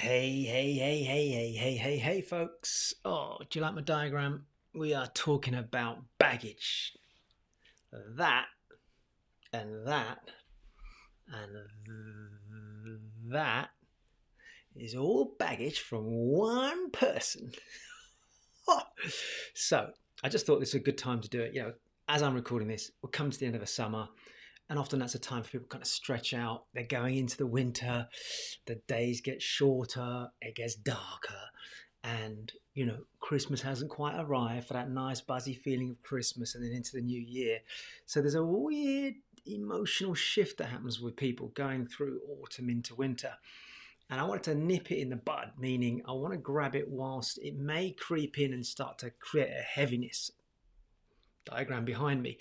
Hey, folks. Oh, do you like my diagram? We are talking about baggage. That, and that, and that is all baggage from one person. So, I just thought this was a good time to do it. As I'm recording this, we're coming to the end of the summer. And often that's a time for people to kind of stretch out. They're going into the winter. The days get shorter. It gets darker. And, Christmas hasn't quite arrived for that nice buzzy feeling of Christmas and then into the new year. So there's a weird emotional shift that happens with people going through autumn into winter. And I wanted to nip it in the bud, meaning I want to grab it whilst it may creep in and start to create a heaviness. Diagram behind me.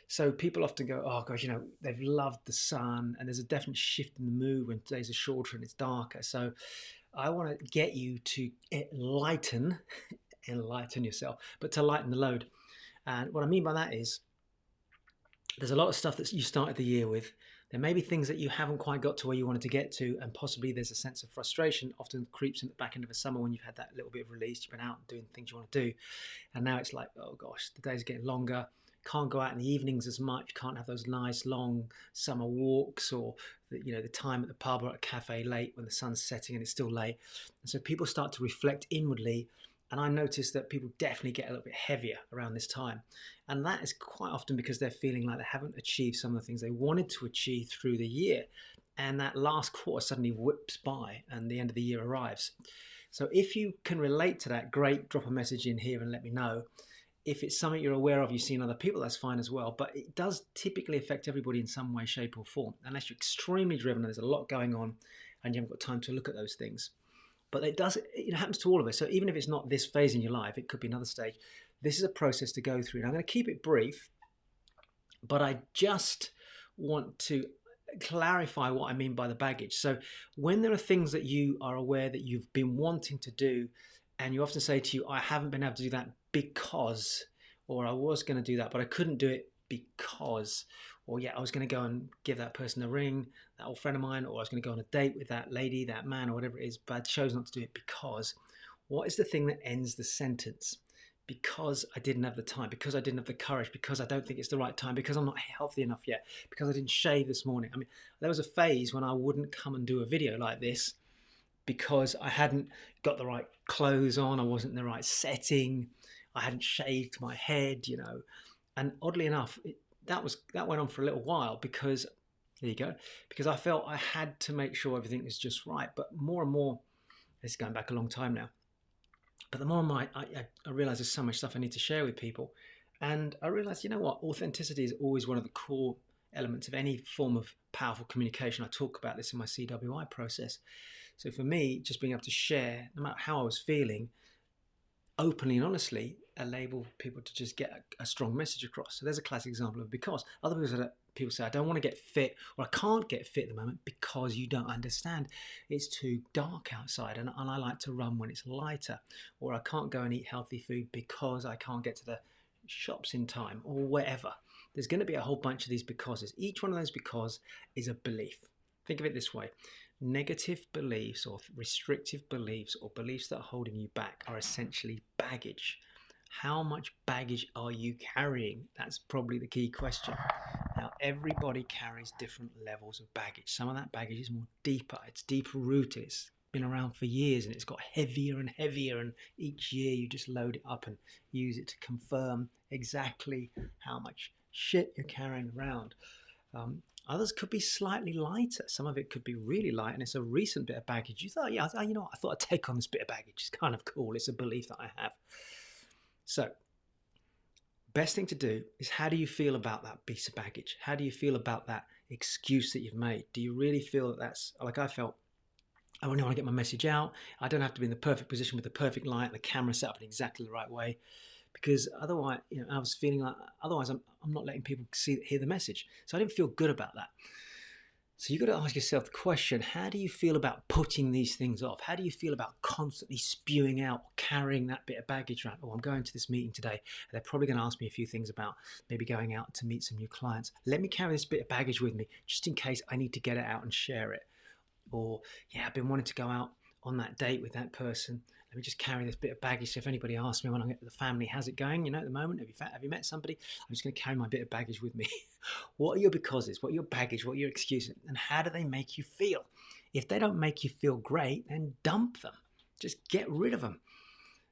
So people often go, oh gosh, they've loved the sun, and there's a definite shift in the mood when days are shorter and it's darker. So I want to get you to enlighten yourself, but to lighten the load. And what I mean by that is there's a lot of stuff that you started the year with. There may be things that you haven't quite got to where you wanted to get to, and possibly there's a sense of frustration often creeps in the back end of the summer when you've had that little bit of release, you've been out doing ththings you want to do, and now it's like, oh gosh, the day's getting longer. Can't go out in the evenings as much, can't have those nice long summer walks, or the time at the pub or at a cafe late when the sun's setting and it's still late. And so people start to reflect inwardly, and I notice that people definitely get a little bit heavier around this time. And that is quite often because they're feeling like they haven't achieved some of the things they wanted to achieve through the year. And that last quarter suddenly whips by and the end of the year arrives. So if you can relate to that, great, drop a message in here and let me know. If it's something you're aware of, you've seen other people, that's fine as well. But it does typically affect everybody in some way, shape or form, unless you're extremely driven and there's a lot going on and you haven't got time to look at those things. But it happens to all of us. So even if it's not this phase in your life, it could be another stage. This is a process to go through. And I'm going to keep it brief, but I just want to clarify what I mean by the baggage. So when there are things that you are aware that you've been wanting to do, and you often say to you, I haven't been able to do that because, or I was going to do that, but I couldn't do it because, or I was going to go and give that person a ring, that old friend of mine, or I was going to go on a date with that lady, that man, or whatever it is, but I chose not to do it because. What is the thing that ends the sentence? Because I didn't have the time, because I didn't have the courage, because I don't think it's the right time, because I'm not healthy enough yet, because I didn't shave this morning. I mean, there was a phase when I wouldn't come and do a video like this because I hadn't got the right clothes on, I wasn't in the right setting, I hadn't shaved my head, And oddly enough, that went on for a little while because, there you go, because I felt I had to make sure everything was just right. But more and more, this is going back a long time now, but the more I realize there's so much stuff I need to share with people. And I realized, authenticity is always one of the core elements of any form of powerful communication. I talk about this in my CWI process. So for me, just being able to share, no matter how I was feeling, openly and honestly, enable people to just get a strong message across. So there's a classic example of because. Other people say, I don't want to get fit, or I can't get fit at the moment because you don't understand. It's too dark outside and I like to run when it's lighter. Or I can't go and eat healthy food because I can't get to the shops in time, or whatever. There's going to be a whole bunch of these becauses. Each one of those because is a belief. Think of it this way. Negative beliefs or restrictive beliefs or beliefs that are holding you back are essentially baggage. How much baggage are you carrying? That's probably the key question. Now, everybody carries different levels of baggage. Some of that baggage is more deeper. It's deeper rooted. It's been around for years and it's got heavier and heavier. And each year you just load it up and use it to confirm exactly how much shit you're carrying around. Others could be slightly lighter. Some of it could be really light, and it's a recent bit of baggage. You thought, I thought I'd take on this bit of baggage. It's kind of cool. It's a belief that I have. So, best thing to do is, how do you feel about that piece of baggage? How do you feel about that excuse that you've made? Do you really feel that that's, like I felt, I only want to get my message out. I don't have to be in the perfect position with the perfect light and the camera set up in exactly the right way. Because otherwise, I was feeling like, otherwise I'm not letting people hear the message. So I didn't feel good about that. So you've got to ask yourself the question, how do you feel about putting these things off? How do you feel about constantly spewing out or carrying that bit of baggage around? Oh, I'm going to this meeting today. And they're probably going to ask me a few things about maybe going out to meet some new clients. Let me carry this bit of baggage with me just in case I need to get it out and share it. Or, I've been wanting to go out on that date with that person, let me just carry this bit of baggage. So if anybody asks me when I get to the family, how's it going? At the moment, have you met somebody? I'm just going to carry my bit of baggage with me. What are your becauses? What are your baggage? What are your excuses? And how do they make you feel? If they don't make you feel great, then dump them. Just get rid of them.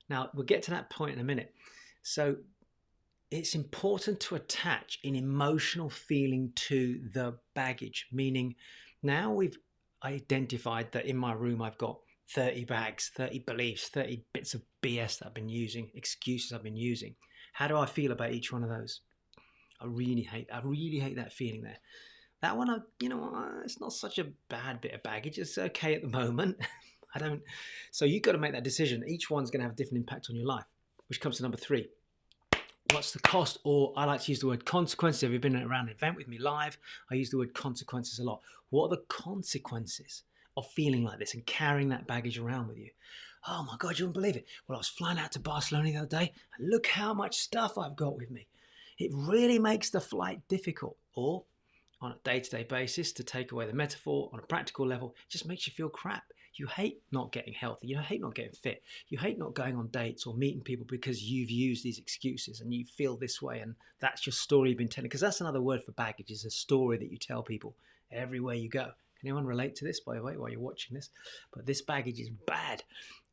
Now, we'll get to that point in a minute. So it's important to attach an emotional feeling to the baggage, meaning now we've identified that in my room I've got 30 bags, 30 beliefs, 30 bits of BS that I've been using, excuses I've been using. How do I feel about each one of those? I really hate that feeling there. That one, it's not such a bad bit of baggage. It's okay at the moment. So you've got to make that decision. Each one's going to have a different impact on your life, which comes to number 3. What's the cost? Or I like to use the word consequences. If you've been around an event with me live, I use the word consequences a lot. What are the consequences of feeling like this and carrying that baggage around with you? Oh my God, you wouldn't believe it. Well, I was flying out to Barcelona the other day, and look how much stuff I've got with me. It really makes the flight difficult. Or on a day-to-day basis, to take away the metaphor, on a practical level, it just makes you feel crap. You hate not getting healthy. You hate not getting fit. You hate not going on dates or meeting people because you've used these excuses and you feel this way, and that's your story you've been telling. Because that's another word for baggage, is a story that you tell people everywhere you go. Can anyone relate to this, by the way, while you're watching this? But this baggage is bad,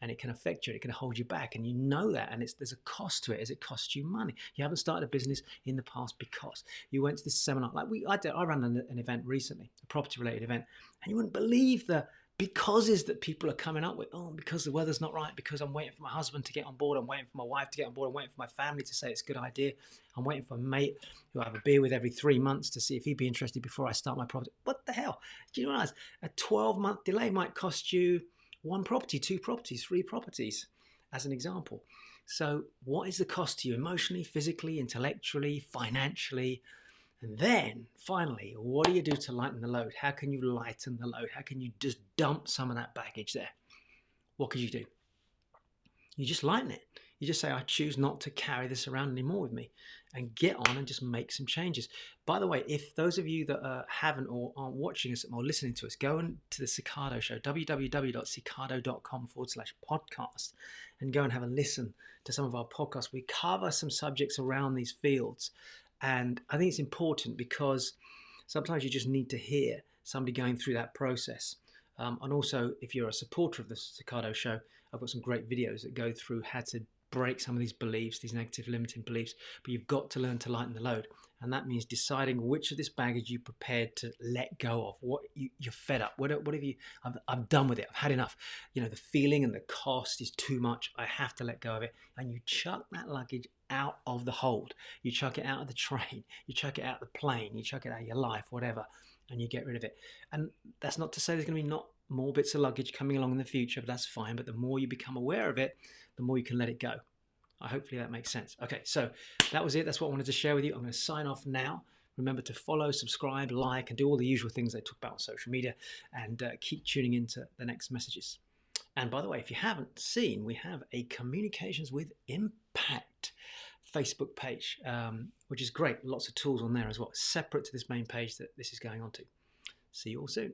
and it can affect you. It can hold you back, and you know that. And there's a cost to it, as it costs you money. You haven't started a business in the past because you went to this seminar. Like I ran an event recently, a property-related event, and you wouldn't believe the becauses that people are coming up with. Oh, because the weather's not right, because I'm waiting for my husband to get on board, I'm waiting for my wife to get on board, I'm waiting for my family to say it's a good idea, I'm waiting for a mate who I have a beer with every 3 months to see if he'd be interested before I start my property. What the hell? Do you realize a 12-month delay might cost you 1 property, 2 properties, 3 properties, as an example? So what is the cost to you emotionally, physically, intellectually, financially? And then, finally, what do you do to lighten the load? How can you lighten the load? How can you just dump some of that baggage there? What could you do? You just lighten it. You just say, I choose not to carry this around anymore with me, and get on and just make some changes. By the way, if those of you that haven't or aren't watching us or listening to us, go to the Seekardo show, www.seekardo.com/podcast, and go and have a listen to some of our podcasts. We cover some subjects around these fields. And I think it's important because sometimes you just need to hear somebody going through that process. And also, if you're a supporter of the Seekardo show, I've got some great videos that go through how to break some of these beliefs, these negative limiting beliefs. But you've got to learn to lighten the load. And that means deciding which of this baggage you're prepared to let go of. What you're fed up. What have you? I'm done with it. I've had enough. The feeling and the cost is too much. I have to let go of it. And you chuck that luggage out of the hold. You chuck it out of the train. You chuck it out of the plane. You chuck it out of your life, whatever, and you get rid of it. And that's not to say there's going to be not more bits of luggage coming along in the future, but that's fine. But the more you become aware of it, the more you can let it go. Hopefully that makes sense. Okay, so that was it. That's what I wanted to share with you. I'm going to sign off now. Remember to follow, subscribe, like, and do all the usual things I talk about on social media, and keep tuning into the next messages. And by the way, if you haven't seen, we have a Communications with Impact Facebook page, which is great. Lots of tools on there as well, separate to this main page that this is going on to. See you all soon.